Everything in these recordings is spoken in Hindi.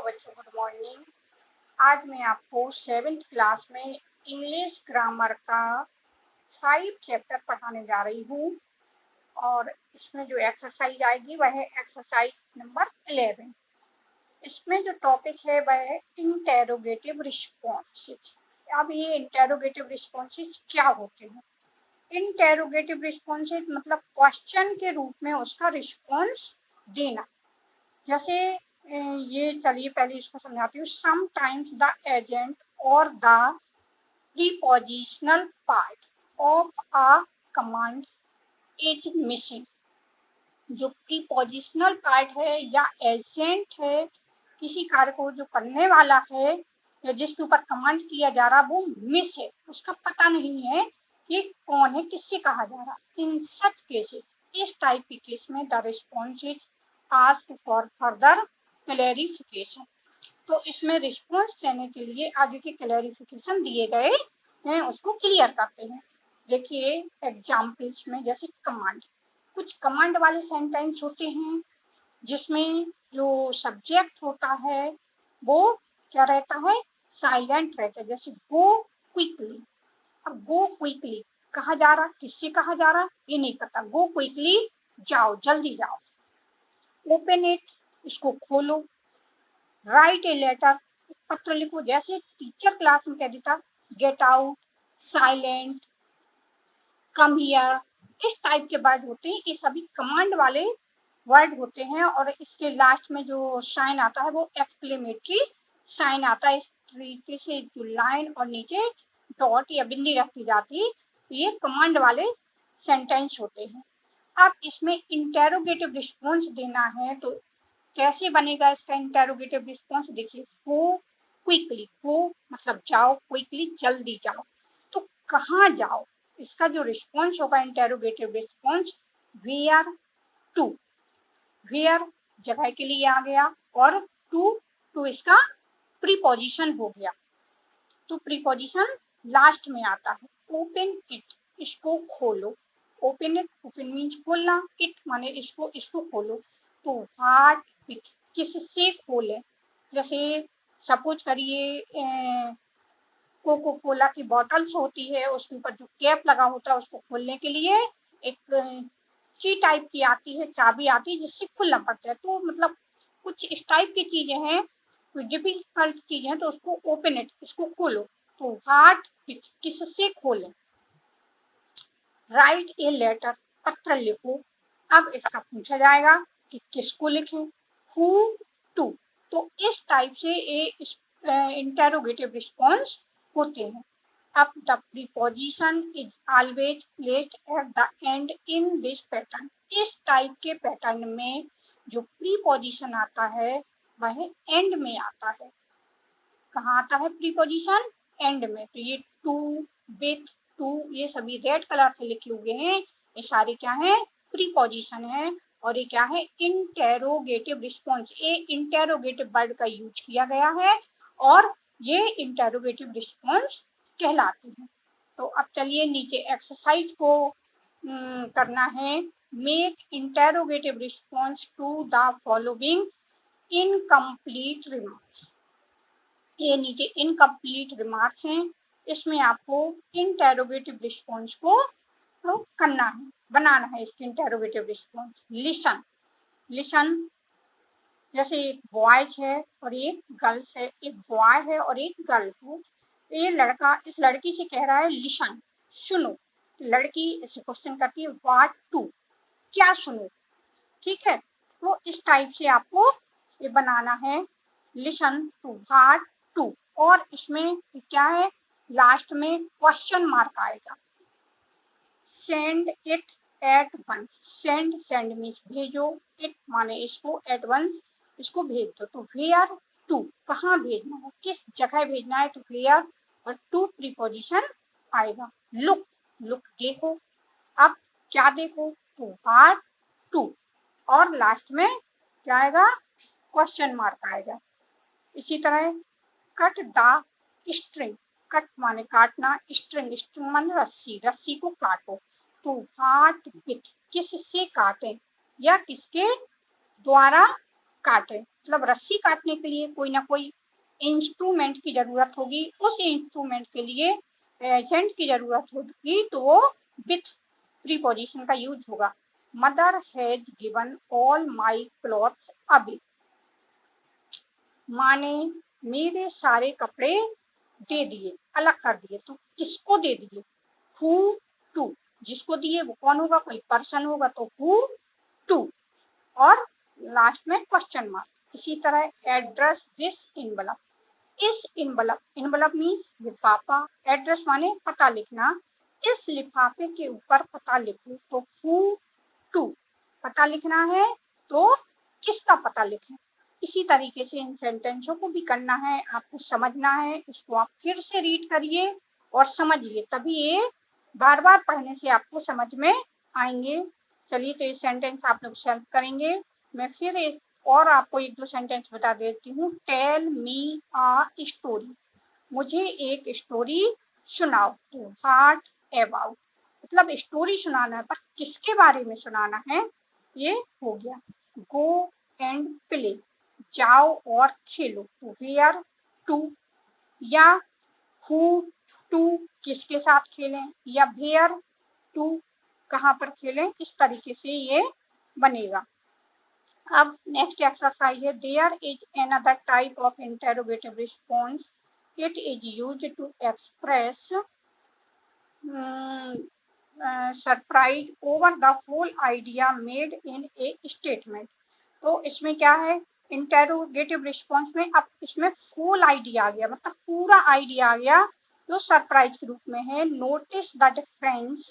बच्चों, गुड मॉर्निंग। आज मैं आपको 7th क्लास में इंग्लिश ग्रामर का 5 चैप्टर पढ़ाने जा रही हूँ और इसमें जो एक्सरसाइज आएगी वह है एक्सरसाइज नंबर 11। इसमें जो टॉपिक है वह है इंटेरोगेटिव रिस्पॉन्सेज। अब ये इंटेरोगेटिव रिस्पॉन्सेज क्या होते हैं? इंटेरोगेटिव रिस्पॉन्सेज मतलब क्वेश्चन के रूप में उसका रिस्पॉन्स देना। जैसे ये चलिए पहले इसको समझाती हूँ। समटाइम्स द एजेंट और the prepositional part of a command is missing. जो प्रीपोजिशनल पार्ट है या एजेंट है, किसी कार्य को जो करने वाला है या जिसके ऊपर कमांड किया जा रहा वो मिस है, उसका पता नहीं है कि कौन है, किससे कहा जा रहा। इन सच केसेस, इस टाइप के केस में the response is ask for further clarification. तो इसमें रिस्पॉन्स देने के लिए आगे के क्लैरिफिकेशन दिए गए हैं, उसको क्लियर करते हैं। देखिए एग्जाम्पल्स में, जैसे कमांड, कुछ कमांड वाले सेंटेंस होते हैं जिसमें जो सब्जेक्ट होता है वो क्या रहता है, साइलेंट रहता है। जैसे गो क्विकली। अब गो क्विकली कहा जा रहा, किससे कहा जा रहा ये नहीं पता। गो क्विकली, जाओ, जल्दी जाओ। ओपन इट, इसको खोलो। राइट ए लेटर, पत्र लिखो। जैसे टीचर क्लास में कह देता get out, silent, come here, इस टाइप के वर्ड होते हैं। ये सभी कमांड वाले वर्ड होते हैं और इसके लास्ट में जो साइन आता है वो एक्सक्लेमेटरी साइन आता है। इस तरीके से जो लाइन और नीचे डॉट या बिंदी रखी जाती है, ये कमांड वाले सेंटेंस होते हैं। अब इसमें इंटेरोगेटिव रिस्पॉन्स देना है तो कैसे बनेगा इसका इंटेरोगेटिव रिस्पॉन्स? देखिए गो क्विकली, गो मतलब जाओ, क्विकली जल्दी जाओ। तो कहाँ जाओ? इसका जो रिस्पॉन्स होगा interrogative response, where to. Where जगह के लिए आ गया और टू इसका प्रीपोजिशन हो गया। तो प्रीपोजिशन लास्ट में आता है। ओपन इट, इसको खोलो। ओपन इट, ओपन मीन्स खोलना, इट माने इसको खोलो। तो व्हाट इट, किससे खोले? जैसे सपोज करिए कोको कोला की बॉटल्स होती है, उसके ऊपर जो कैप लगा होता है उसको खोलने के लिए एक की टाइप की आती है, चाबी आती है जिससे खुलना पड़ता है। तो मतलब कुछ इस टाइप की चीजें हैं, कुछ डिफिकल्ट चीजें हैं, तो उसको ओपन इट, इसको खोलो। तो व्हाट इट, किससे खोले। राइट ए लेटर, पत्र लिखो। अब इसका पूछा जाएगा कि किसको लिखें, हु टू। तो इस टाइप से ये इंटेरोगेटिव रिस्पॉन्स होते हैं। अब the preposition is always placed at the and in this pattern. इस टाइप के पैटर्न में जो प्रीपोजिशन आता है वह एंड में आता है। कहाँ आता है प्रीपोजिशन? एंड में। तो ये टू, विथ, टू, ये सभी रेड कलर से लिखे हुए हैं, ये सारे क्या है, प्रीपोजिशन है। और ये क्या है, इंटेरोगेटिव रिस्पॉन्स। ये इंटेरोगेटिव वर्ड का यूज किया गया है और ये इंटेरोगेटिव रिस्पॉन्स कहलाते हैं। तो अब चलिए नीचे एक्सरसाइज को करना है। Make interrogative response to the following incomplete remarks. ये नीचे इनकम्प्लीट रिमार्क्स हैं, इसमें आपको इंटेरोगेटिव रिस्पॉन्स को करना है, बनाना है इसकी इंटेरोगेटिव रिस्पॉन्स। लिसन, लिसन जैसे एक बॉयज है और एक गर्ल्स है, एक बॉय है और एक गर्ल है। ये लड़का इस लड़की से कह रहा है लिसन, सुनो। लड़की इससे क्वेश्चन करती है व्हाट टू, क्या सुनो। ठीक है, तो इस टाइप से आपको ये बनाना है, लिसन टू व्हाट टू। और इसमें क्या है, लास्ट में क्वेश्चन मार्क आएगा। Send it at once, send, send means भेजो, इट माने इसको, एट वंस इसको भेज दो। तो वेयर टू, कहाँ भेजना है, किस जगह भेजना है, तो वेयर और टू प्रीपोजिशन आएगा। लुक, लुक देखो। अब क्या देखो, तो व्हाट टू। और लास्ट में क्या आएगा, क्वेश्चन मार्क आएगा। इसी तरह कट द स्ट्रिंग, कट माने काटना, स्ट्रिंग, स्ट्रिंग माने रस्सी, रस्सी को काटो। तो व्हाट विथ, किससे काटे या किसके द्वारा काटे। मतलब रस्सी काटने के लिए कोई ना कोई इंस्ट्रूमेंट की जरूरत होगी, उस इंस्ट्रूमेंट के लिए एजेंट की जरूरत होगी, तो वो विथ प्रीपोजिशन का यूज होगा। Mother has given all my clothes away, माँ ने मेरे सारे कपड़े दे दिए, अलग कर दिए। तो किसको दे दिए? हु टू, जिसको दिए वो कौन होगा? कोई पर्सन होगा, तो हु टू, और लास्ट में क्वेश्चन मार्क। इसी तरह एड्रेस दिस इनवलप, इस इनवलप, इनवलप मीन्स लिफाफा, एड्रेस माने पता लिखना, इस लिफाफे के ऊपर पता लिखो। तो हु टू, पता लिखना है तो किसका पता लिखें। इसी तरीके से इन सेंटेंसों को भी करना है, आपको समझना है। इसको आप फिर से रीड करिए और समझिए, तभी ये बार बार पढ़ने से आपको समझ में आएंगे। चलिए, तो ये सेंटेंस आप लोग सेल्फ करेंगे। मैं फिर एक और आपको एक दो सेंटेंस बता देती हूँ। टेल मी अ स्टोरी, मुझे एक स्टोरी सुनाओ। तो व्हाट अबाउट, मतलब स्टोरी सुनाना है, पर किसके बारे में सुनाना है, ये हो गया। गो एंड प्ले, जाओ और खेलो। तो वेयर टू, या हु टू, किसके साथ खेलें, या वेयर टू, कहाँ पर खेलें। इस तरीके से ये बनेगा। अब नेक्स्ट एक्सरसाइज है, there is another type of interrogative response, it is used to express surprise over the whole idea made in a statement. तो इसमें क्या है, इंटेरोगेटिव रिस्पॉन्स में अब इसमें फुल आइडिया आ गया, मतलब पूरा आइडिया आ गया, जो सरप्राइज के रूप में है। Notice the difference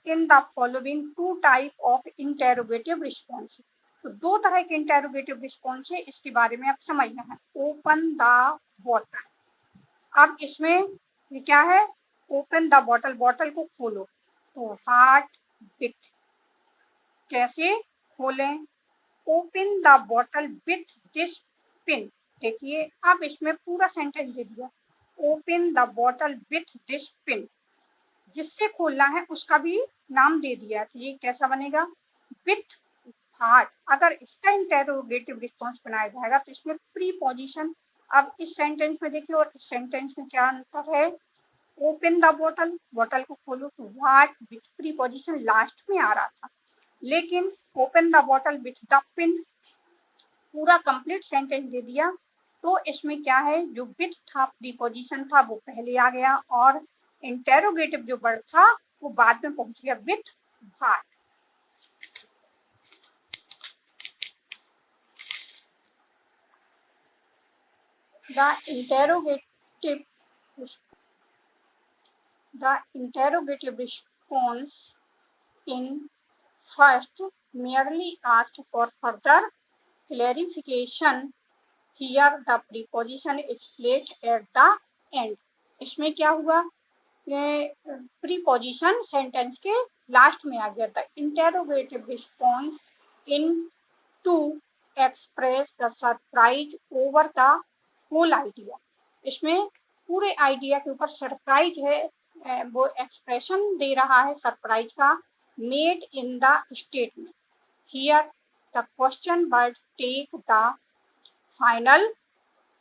in the following two type of interrogative response. तो दो तरह के इंटेरोगेटिव रिस्पॉन्स है, इसके बारे में आप समझना है। ओपन द बॉटल, अब इसमें ये क्या है, ओपन द बॉटल, बॉटल को खोलो। तो व्हाट विथ, कैसे खोलें। Open the bottle with this pin, देखिए अब इसमें पूरा सेंटेंस दे दिया। Open the bottle with this pin, जिससे खोलना है उसका भी नाम दे दिया। तो ये कैसा बनेगा, विथ हार्ट। अगर इसका इंटेरोगेटिव रिस्पॉन्स बनाया जाएगा तो इसमें प्रीपोजिशन, अब इस सेंटेंस में देखिए और इस सेंटेंस में क्या अंतर है। ओपन द बॉटल, बॉटल को खोलो, तो व्हाट विथ प्रीपोजिशन लास्ट में आ रहा था, लेकिन open the bottle with the pin पूरा कंप्लीट सेंटेंस दे दिया। तो इसमें क्या है, जो विथ था प्रीपोजिशन था वो पहले आ गया, और इंटेरोगेटिव जो वर्ड था वो बाद में पहुंच गया with what. The interrogative response in first merely asked for further clarification. Here the preposition is placed at the end. इसमें क्या हुआ, प्रीपोजिशन सेंटेंस के लास्ट में आ गया था। Interrogative response in to express the surprise over the whole idea, इसमें पूरे आइडिया के ऊपर सरप्राइज है, वो एक्सप्रेशन दे रहा है सरप्राइज का, made in the statement. Here the question word take the final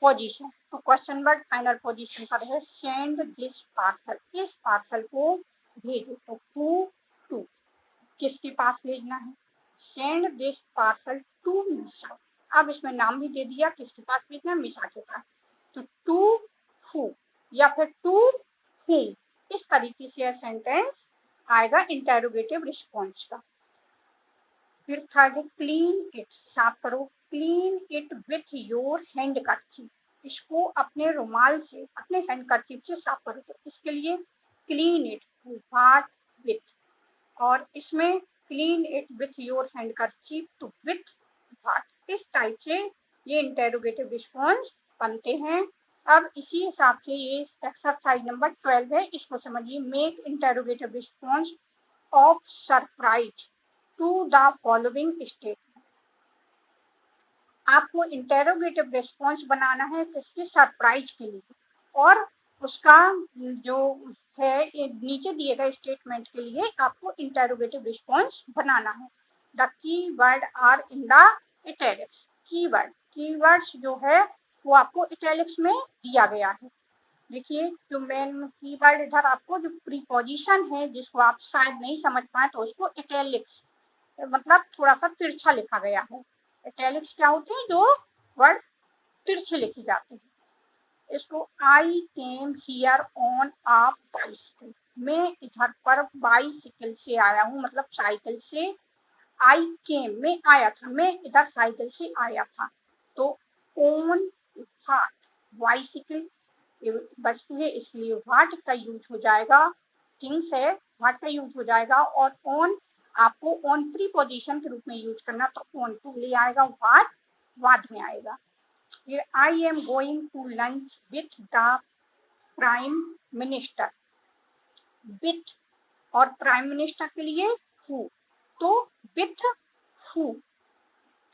position. तो क्वेश्चन वर्ड फाइनल पोजीशन पर है सेंड दिस पार्सल, इस पार्सल को भेजो। तो हु टू, किसके पास भेजना है, send this parcel to Misha. अब इसमें नाम भी दे दिया, किसके पास भेजना है, मिशा के पास। तो टू हु या फिर टू हु, इस तरीके से यह सेंटेंस आएगा इंटेरोगेटिव रिस्पॉन्स का। फिर थर्ड है क्लीन इट, साफ करो। Clean it with your handkerchief, इसको अपने रुमाल से, अपने हैंडकरचीफ से साफ करो। तो इसके लिए क्लीन इट व्हाट विथ, और इसमें clean it with your handkerchief तो विथ व्हाट। इस टाइप से ये इंटेरोगेटिव रिस्पॉन्स बनते हैं। अब इसी हिसाब से ये एक्सरसाइज नंबर 12 है, इसको समझिए। Make interrogative response of surprise to the following statement. आपको इंटेरोगेटिव रिस्पॉन्स बनाना है किसके, सरप्राइज के लिए, और उसका जो है नीचे दिए गए स्टेटमेंट के लिए आपको इंटेरोगेटिव रिस्पॉन्स बनाना है। The key word are in the italics. Keywords जो है वो आपको इटैलिक्स में दिया गया है। देखिए जो मेन कीवर्ड इधर आपको जो प्रीपोजिशन है जिसको आप शायद नहीं समझ पाए तो उसको इटैलिक्स मतलब थोड़ा सा तिरछा लिखा गया है। इटैलिक्स क्या होते हैं? जो वर्ड तिरछे लिखे जाते हैं। इसको I came here on a bicycle, मैं इधर पर बाइसिकल से आया हूँ, मतलब साइकिल से। आई केम में आया था, मैं इधर साइकिल से आया था। तो ऑन व्हाट, बाइसिकल बस है इसके लिए व्हाट का यूज हो जाएगा। थिंग्स है व्हाट का यूज हो जाएगा। और ऑन आपको ऑन प्रीपोजिशन के रूप में यूज करना, तो ऑन पहले आएगा, व्हाट बाद में आएगा। फिर I am going to lunch with the prime minister. With और प्राइम मिनिस्टर के लिए हु, तो विथ हु।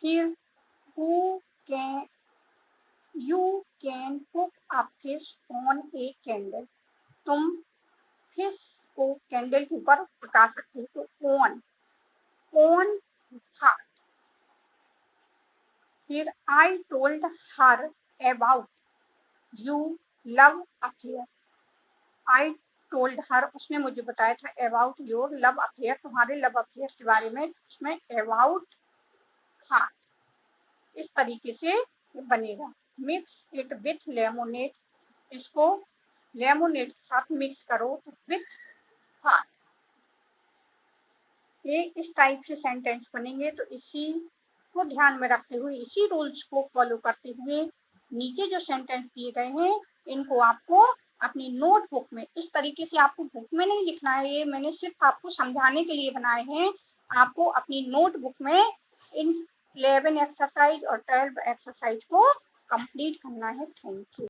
फिर who can, you can cook a fish on a candle, तुम फिश को कैंडल के ऊपर पका सकते हो, तो ऑन हार्ट। फिर I told her about you love affair. I told her, उसने मुझे बताया था, अबाउट योर लव अफेयर, तुम्हारे लव अफेयर के बारे में। उसमें अबाउट हार्ट इस तरीके से बनेगा। मिक्स इट विथ लेमोनेड, इसको लेमोनेड के साथ मिक्स करो, तो विथ हार्ट। ये इस टाइप से सेंटेंस बनेंगे। तो इसी को ध्यान में रखते हुए, इसी रूल्स को फॉलो करते हुए नीचे जो सेंटेंस दिए गए हैं इनको आपको अपनी नोटबुक में, इस तरीके से आपको बुक में नहीं लिखना है, ये मैंने सिर्फ आपको समझाने के लिए बनाए हैं। आपको अपनी नोटबुक में इन 11 एक्सरसाइज और 12 एक्सरसाइज को कंप्लीट करना है। Thank you.